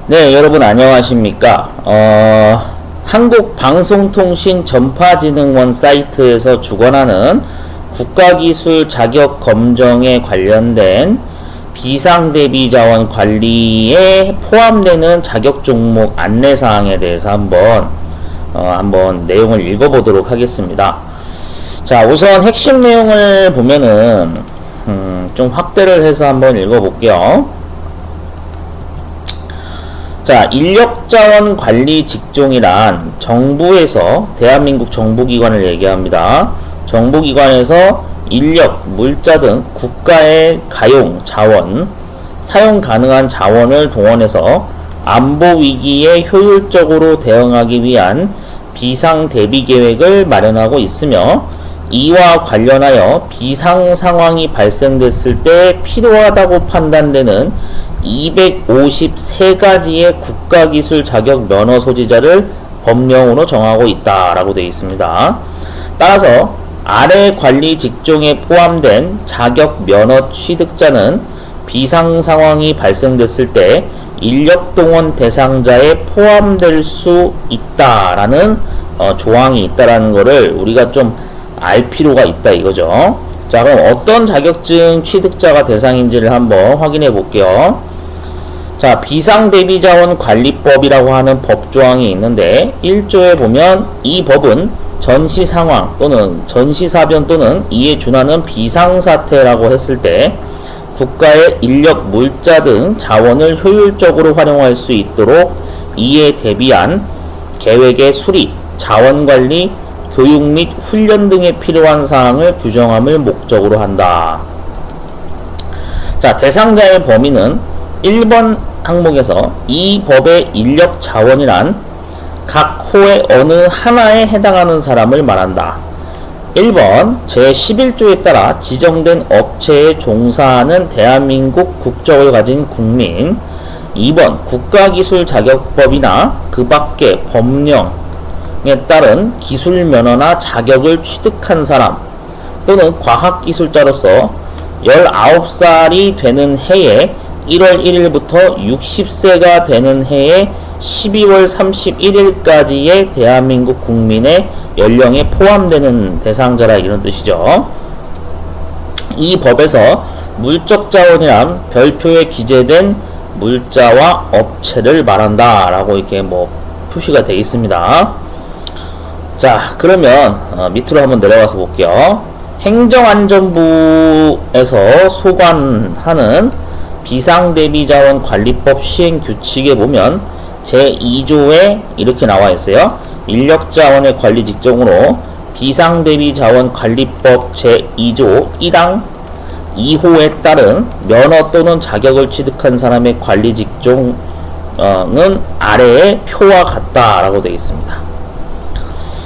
네, 여러분 안녕하십니까? 한국방송통신전파진흥원 사이트에서 주관하는 국가기술 자격 검정에 관련된 비상대비자원 관리에 포함되는 자격 종목 안내사항에 대해서 한번 내용을 읽어보도록 하겠습니다. 자, 우선 핵심 내용을 보면은 좀 확대를 해서 한번 읽어볼게요. 자, 인력자원 관리 직종이란 정부에서 대한민국 정부기관을 얘기합니다. 정부기관에서 인력, 물자 등 국가의 가용, 자원, 사용 가능한 자원을 동원해서 안보 위기에 효율적으로 대응하기 위한 비상 대비 계획을 마련하고 있으며 이와 관련하여 비상 상황이 발생됐을 때 필요하다고 판단되는 253가지의 국가기술 자격 면허 소지자를 법령으로 정하고 있다라고 되어 있습니다. 따라서 아래 관리 직종에 포함된 자격 면허 취득자는 비상 상황이 발생됐을 때 인력 동원 대상자에 포함될 수 있다라는 조항이 있다라는 것을 우리가 좀 알 필요가 있다 이거죠. 자, 그럼 어떤 자격증 취득자가 대상인지를 한번 확인해 볼게요. 자, 비상대비자원관리법이라고 하는 법조항이 있는데 1조에 보면 이 법은 전시상황 또는 전시사변 또는 이에 준하는 비상사태라고 했을 때 국가의 인력, 물자 등 자원을 효율적으로 활용할 수 있도록 이에 대비한 계획의 수립, 자원관리, 교육 및 훈련 등에 필요한 사항을 규정함을 목적으로 한다. 자, 대상자의 범위는 1번 항목에서 이 법의 인력 자원이란 각 호의 어느 하나에 해당하는 사람을 말한다. 1번 제11조에 따라 지정된 업체에 종사하는 대한민국 국적을 가진 국민. 2번 국가기술자격법이나 그 밖의 법령에 따른 기술면허나 자격을 취득한 사람 또는 과학기술자로서 19살이 되는 해에 1월 1일부터 60세가 되는 해에 12월 31일까지의 대한민국 국민의 연령에 포함되는 대상자라 이런 뜻이죠. 이 법에서 물적자원이란 별표에 기재된 물자와 업체를 말한다 라고 이렇게 표시가 되어 있습니다. 자, 그러면 밑으로 한번 내려가서 볼게요. 행정안전부에서 소관하는 비상대비자원관리법 시행규칙에 보면 제2조에 이렇게 나와 있어요. 인력자원의 관리 직종으로 비상대비자원관리법 제2조 1항 2호에 따른 면허 또는 자격을 취득한 사람의 관리 직종은 아래의 표와 같다라고 되어 있습니다.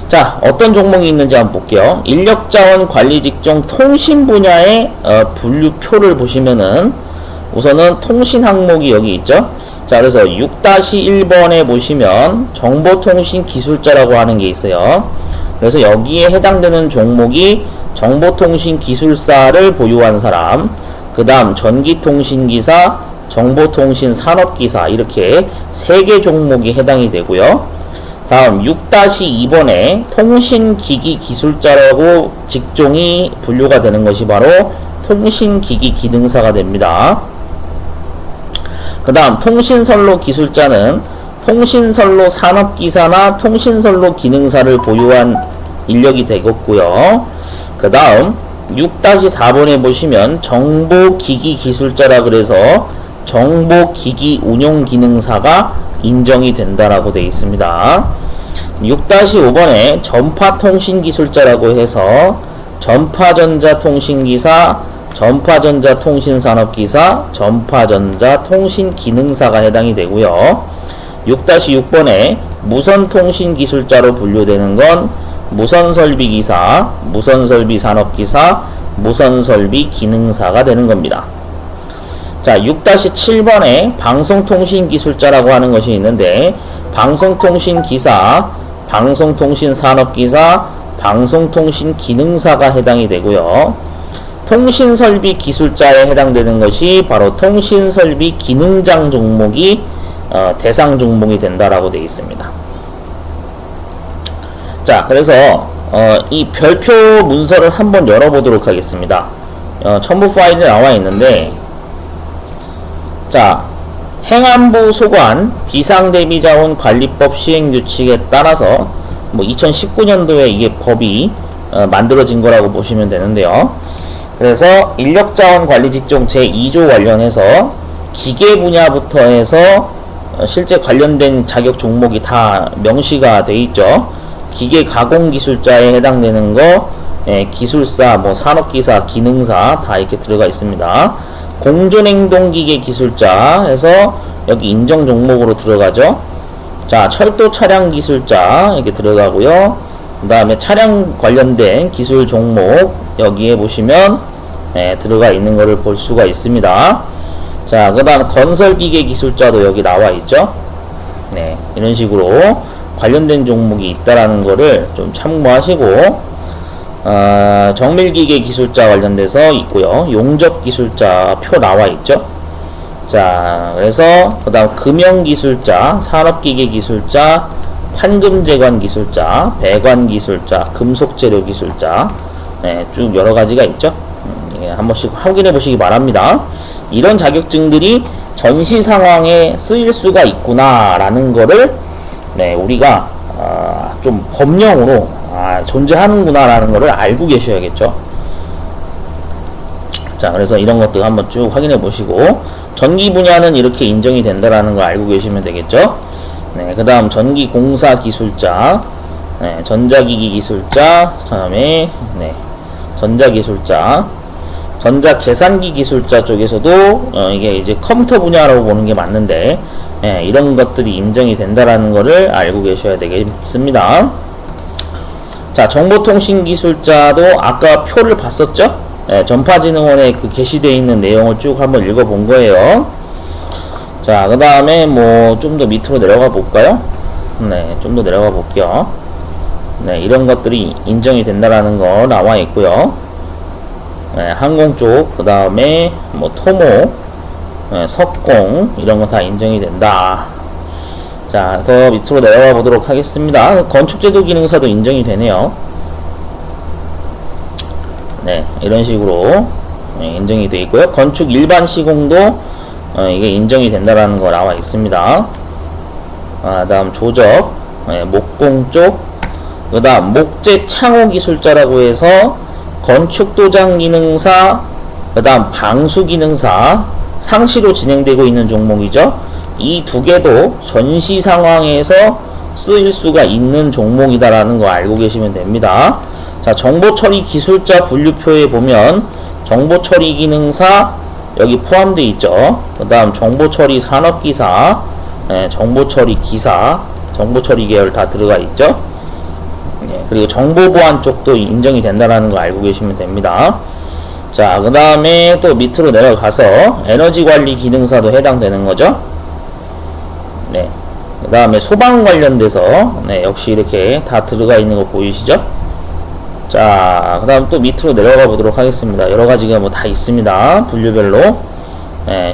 자, 어떤 종목이 있는지 한번 볼게요. 인력자원 관리 직종 통신 분야의 분류표를 보시면은 우선은 통신 항목이 여기 있죠. 자, 그래서 6-1번에 보시면 정보통신 기술자라고 하는 게 있어요. 그래서 여기에 해당되는 종목이 정보통신 기술사를 보유한 사람, 그 다음 전기통신기사, 정보통신 산업기사 이렇게 3개 종목이 해당이 되고요. 다음 6-2번에 통신기기 기술자라고 직종이 분류가 되는 것이 바로 통신기기 기능사가 됩니다. 그 다음 통신선로 기술자는 통신선로 산업기사나 통신선로 기능사를 보유한 인력이 되겠고요. 그 다음 6-4번에 보시면 정보기기 기술자라 그래서 정보기기 운용기능사가 인정이 된다라고 되어 있습니다. 6-5번에 전파통신기술자라고 해서 전파전자통신기사, 전파전자통신산업기사, 전파전자통신기능사가 해당이 되고요. 6-6번에 무선통신기술자로 분류되는 건 무선설비기사, 무선설비산업기사, 무선설비기능사가 되는 겁니다. 자, 6-7번에 방송통신기술자라고 하는 것이 있는데 방송통신기사, 방송통신산업기사, 방송통신기능사가 해당이 되고요. 통신설비 기술자에 해당되는 것이 바로 통신설비 기능장 종목이 대상 종목이 된다라고 되어 있습니다. 자, 그래서 이 별표 문서를 한번 열어보도록 하겠습니다. 첨부 파일이 나와 있는데, 자, 행안부 소관 비상대비자원관리법 시행규칙에 따라서 뭐 2019년도에 이게 법이 만들어진 거라고 보시면 되는데요. 그래서 인력자원관리직종 제2조 관련해서 기계 분야부터 해서 실제 관련된 자격 종목이 다 명시가 돼 있죠. 기계 가공기술자에 해당되는 거, 기술사, 뭐 산업기사, 기능사 다 이렇게 들어가 있습니다. 공존행동기계 기술자 해서 여기 인정 종목으로 들어가죠. 자, 철도 차량 기술자 이렇게 들어가고요. 그 다음에 차량 관련된 기술 종목 여기에 보시면 들어가 있는 것을 볼 수가 있습니다. 자, 그 다음 건설기계 기술자도 여기 나와 있죠. 네, 이런 식으로 관련된 종목이 있다라는 거를 좀 참고하시고, 정밀기계 기술자 관련돼서 있고요. 용접기술자 표 나와 있죠. 자, 그래서 그 다음 금형기술자, 산업기계기술자, 판금재관기술자, 배관기술자, 금속재료기술자, 쭉 여러가지가 있죠. 한 번씩 확인해 보시기 바랍니다. 이런 자격증들이 전시 상황에 쓰일 수가 있구나 라는 거를 우리가 좀 법령으로 존재하는구나 라는 거를 알고 계셔야겠죠. 자, 그래서 이런 것들 한번 쭉 확인해 보시고, 전기 분야는 이렇게 인정이 된다라는 걸 알고 계시면 되겠죠. 그 다음 전기공사 기술자, 전자기기 기술자, 다음에 전자기술자, 전자계산기 기술자 쪽에서도 이게 이제 컴퓨터 분야라고 보는 게 맞는데, 이런 것들이 인정이 된다라는 거를 알고 계셔야 되겠습니다. 자, 정보통신기술자도 아까 표를 봤었죠? 전파진흥원에 그 게시되어 있는 내용을 쭉 한번 읽어본 거예요. 자, 그 다음에 뭐 좀 더 밑으로 내려가 볼까요? 좀 더 내려가 볼게요. 이런 것들이 인정이 된다라는 거 나와 있고요. 항공 쪽, 그 다음에 뭐 토모, 석공 이런 거 다 인정이 된다. 자, 더 밑으로 내려가 보도록 하겠습니다. 건축제도 기능사도 인정이 되네요. 이런 식으로 인정이 되어 있고요. 건축 일반 시공도 이게 인정이 된다라는 거 나와 있습니다. 다음 조적, 목공 쪽, 그 다음 목재 창호 기술자라고 해서 건축 도장 기능사, 그 다음 방수 기능사, 상시로 진행되고 있는 종목이죠. 이 두 개도 전시 상황에서 쓰일 수가 있는 종목이다라는 거 알고 계시면 됩니다. 자, 정보처리 기술자 분류표에 보면 정보처리 기능사 여기 포함되어 있죠. 그 다음 정보처리 산업기사, 정보처리 기사, 정보처리 계열 다 들어가 있죠. 그리고 정보보안 쪽도 인정이 된다라는 거 알고 계시면 됩니다. 자, 그 다음에 또 밑으로 내려가서 에너지관리 기능사도 해당되는 거죠. 그 다음에 소방 관련돼서 역시 이렇게 다 들어가 있는 거 보이시죠? 자, 그 다음 또 밑으로 내려가 보도록 하겠습니다. 여러 가지가 뭐 다 있습니다. 분류별로.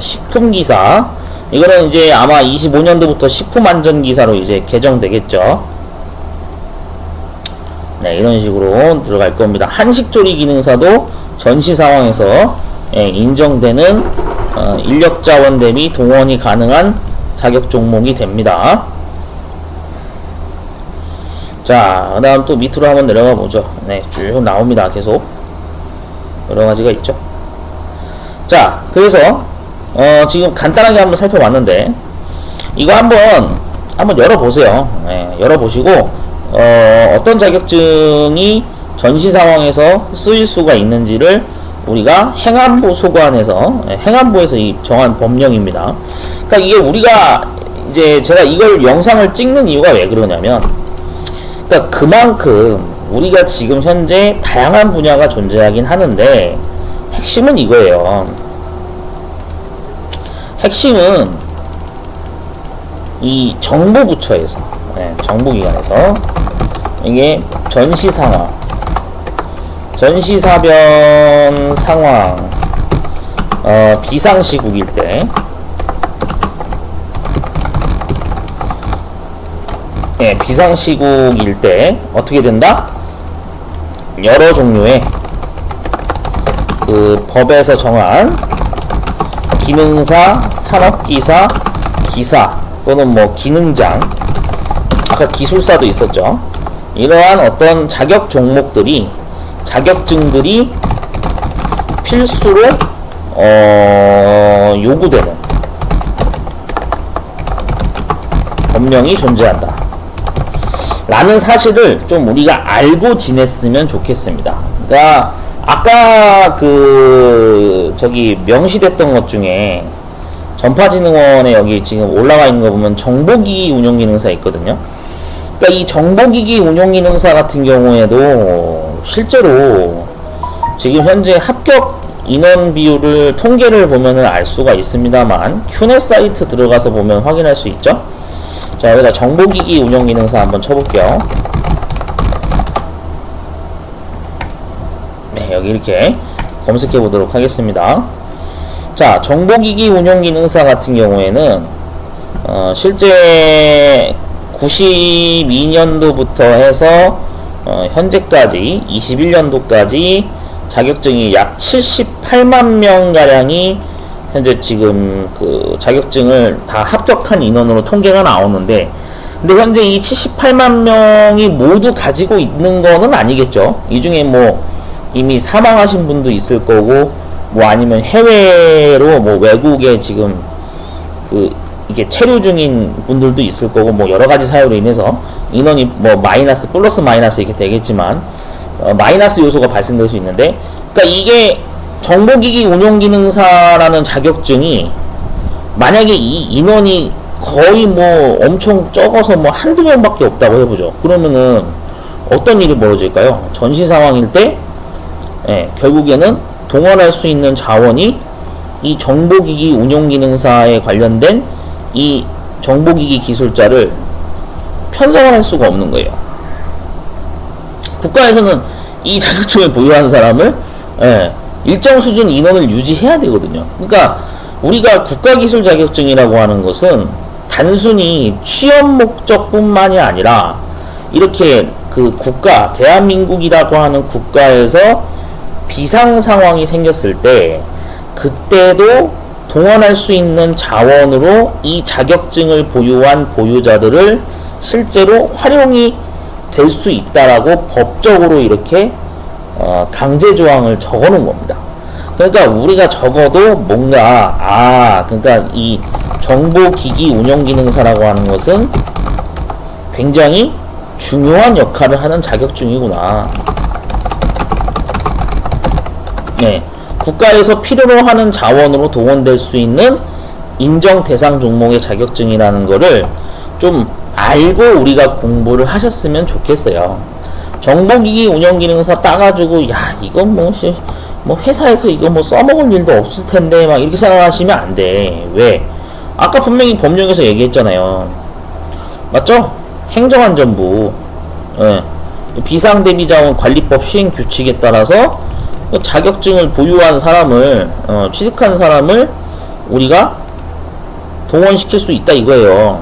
식품기사. 이거는 이제 아마 25년도부터 식품안전기사로 이제 개정되겠죠. 이런 식으로 들어갈 겁니다. 한식조리 기능사도 전시 상황에서 인정되는 인력자원 대비 동원이 가능한 자격 종목이 됩니다. 자, 그 다음 또 밑으로 한번 내려가 보죠. 쭉 나옵니다. 계속 여러 가지가 있죠. 자, 그래서 지금 간단하게 한번 살펴봤는데, 이거 한번 열어보세요. 열어보시고 어떤 자격증이 전시 상황에서 쓰일 수가 있는지를 우리가 행안부 소관에서, 행안부에서 이 정한 법령입니다. 그러니까 이게 우리가 이제 제가 이걸 영상을 찍는 이유가 왜 그러냐면, 그러니까 그만큼 우리가 지금 현재 다양한 분야가 존재하긴 하는데, 핵심은 이거예요. 핵심은 이 정보부처에서, 정보기관에서 이게 전시상황, 전시사변 상황, 비상시국일 때, 예, 비상시국일 때 어떻게 된다? 여러 종류의 그 법에서 정한 기능사, 산업기사, 기사 또는 뭐 기능장, 아까 기술사도 있었죠. 이러한 어떤 자격 종목들이, 자격증들이 필수로 요구되는 법령이 존재한다 라는 사실을 좀 우리가 알고 지냈으면 좋겠습니다. 그러니까 아까 저기 명시됐던 것 중에 전파진흥원에 여기 지금 올라와 있는 거 보면 정보기기 운용기능사 있거든요. 그러니까 이 정보기기 운용기능사 같은 경우에도 실제로 지금 현재 합격 인원 비율을 통계를 보면은 알 수가 있습니다만 큐넷 사이트 들어가서 보면 확인할 수 있죠. 자, 여기다 정보기기 운용기능사 한번 쳐볼게요. 네, 여기 이렇게 검색해 보도록 하겠습니다. 자, 정보기기 운용기능사 같은 경우에는 실제 92년도부터 해서 현재까지 21년도까지 자격증이 약 78만 명가량이 현재 지금 그 자격증을 다 합격한 인원으로 통계가 나오는데, 근데 현재 이 78만 명이 모두 가지고 있는 거는 아니겠죠. 이 중에 뭐 이미 사망하신 분도 있을 거고, 뭐 아니면 해외로 뭐 외국에 지금 이게 체류 중인 분들도 있을 거고, 뭐 여러 가지 사유로 인해서 인원이 뭐 마이너스, 플러스 마이너스 이렇게 되겠지만 마이너스 요소가 발생될 수 있는데, 그러니까 이게 정보기기 운용기능사라는 자격증이 만약에 이 인원이 거의 뭐 엄청 적어서 뭐 한두 명밖에 없다고 해보죠. 그러면은 어떤 일이 벌어질까요? 전시 상황일 때 결국에는 동원할 수 있는 자원이 이 정보기기 운용기능사에 관련된 이 정보기기 기술자를 편성을 할 수가 없는 거예요. 국가에서는 이 자격증을 보유한 사람을 일정 수준 인원을 유지해야 되거든요. 그러니까 우리가 국가기술 자격증이라고 하는 것은 단순히 취업 목적뿐만이 아니라 이렇게 그 국가, 대한민국이라고 하는 국가에서 비상 상황이 생겼을 때 그때도 동원할 수 있는 자원으로 이 자격증을 보유한 보유자들을 실제로 활용이 될 수 있다라고 법적으로 이렇게 강제 조항을 적어놓은 겁니다. 그러니까 우리가 적어도 뭔가 그러니까 이 정보기기 운용기능사라고 하는 것은 굉장히 중요한 역할을 하는 자격증이구나. 네, 국가에서 필요로 하는 자원으로 동원될 수 있는 인정 대상 종목의 자격증이라는 거를 좀 알고 우리가 공부를 하셨으면 좋겠어요. 정보기기 운영기능사 따가지고 야 이거 뭐 회사에서 이거 뭐 써먹을 일도 없을 텐데 막 이렇게 생각하시면 안 돼. 왜? 아까 분명히 법령에서 얘기했잖아요. 맞죠? 행정안전부 비상대비자원 관리법 시행 규칙에 따라서 자격증을 보유한 사람을 취득한 사람을 우리가 동원시킬 수 있다 이거예요.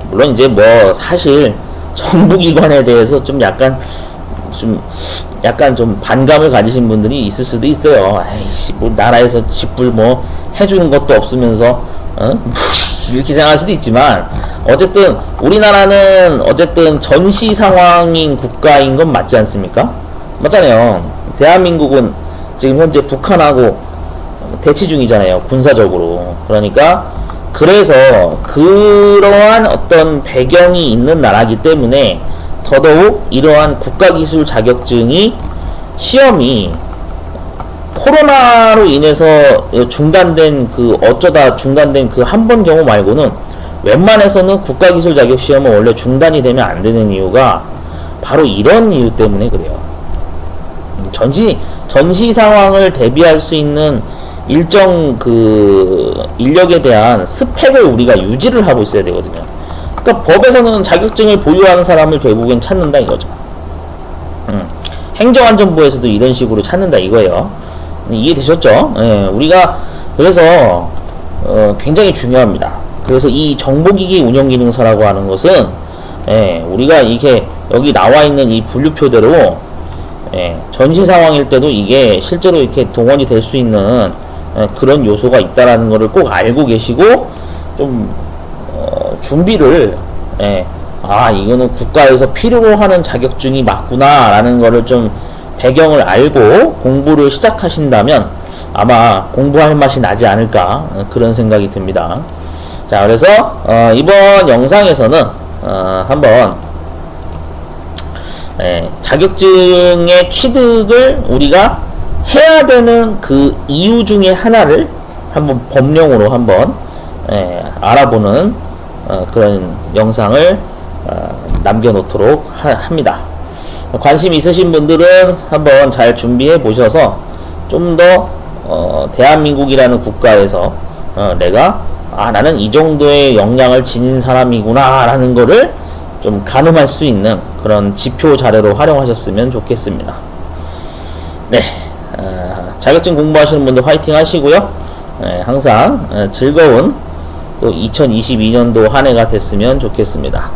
물론 이제 뭐 사실 정부기관에 대해서 좀 약간 좀 반감을 가지신 분들이 있을 수도 있어요. 에이씨, 뭐 나라에서 직불 뭐 해주는 것도 없으면서 이렇게 생각할 수도 있지만, 어쨌든 우리나라는 어쨌든 전시 상황인 국가인 건 맞지 않습니까? 맞잖아요. 대한민국은 지금 현재 북한하고 대치 중이잖아요, 군사적으로. 그러니까 그래서 그러한 어떤 배경이 있는 나라이기 때문에 더더욱 이러한 국가기술 자격증이 시험이 코로나로 인해서 중단된 어쩌다 중단된 그 한 번 경우 말고는 웬만해서는 국가기술 자격 시험은 원래 중단이 되면 안 되는 이유가 바로 이런 이유 때문에 그래요. 전시 상황을 대비할 수 있는 일정 인력에 대한 스펙을 우리가 유지를 하고 있어야 되거든요. 그러니까 법에서는 자격증을 보유하는 사람을 결국엔 찾는다 이거죠. 행정안전부에서도 이런 식으로 찾는다 이거예요. 이해되셨죠? 우리가 그래서 굉장히 중요합니다. 그래서 이 정보기기 운영기능사라고 하는 것은 우리가 이게 여기 나와 있는 이 분류표대로 전시 상황일 때도 이게 실제로 이렇게 동원이 될 수 있는 그런 요소가 있다라는 것을 꼭 알고 계시고 좀 준비를 이거는 국가에서 필요로 하는 자격증이 맞구나 라는 거를 좀 배경을 알고 공부를 시작하신다면 아마 공부할 맛이 나지 않을까 그런 생각이 듭니다. 자, 그래서 이번 영상에서는 한번 자격증의 취득을 우리가 해야 되는 그 이유 중에 하나를 한번 법령으로 한번 알아보는 그런 영상을 남겨놓도록 합니다. 관심 있으신 분들은 한번 잘 준비해 보셔서 좀 더 대한민국이라는 국가에서 내가 나는 이 정도의 역량을 지닌 사람이구나 라는 거를 좀 가늠할 수 있는 그런 지표 자료로 활용하셨으면 좋겠습니다. 네, 자격증 공부하시는 분들 화이팅 하시고요. 항상 즐거운 또 2022년도 한 해가 됐으면 좋겠습니다.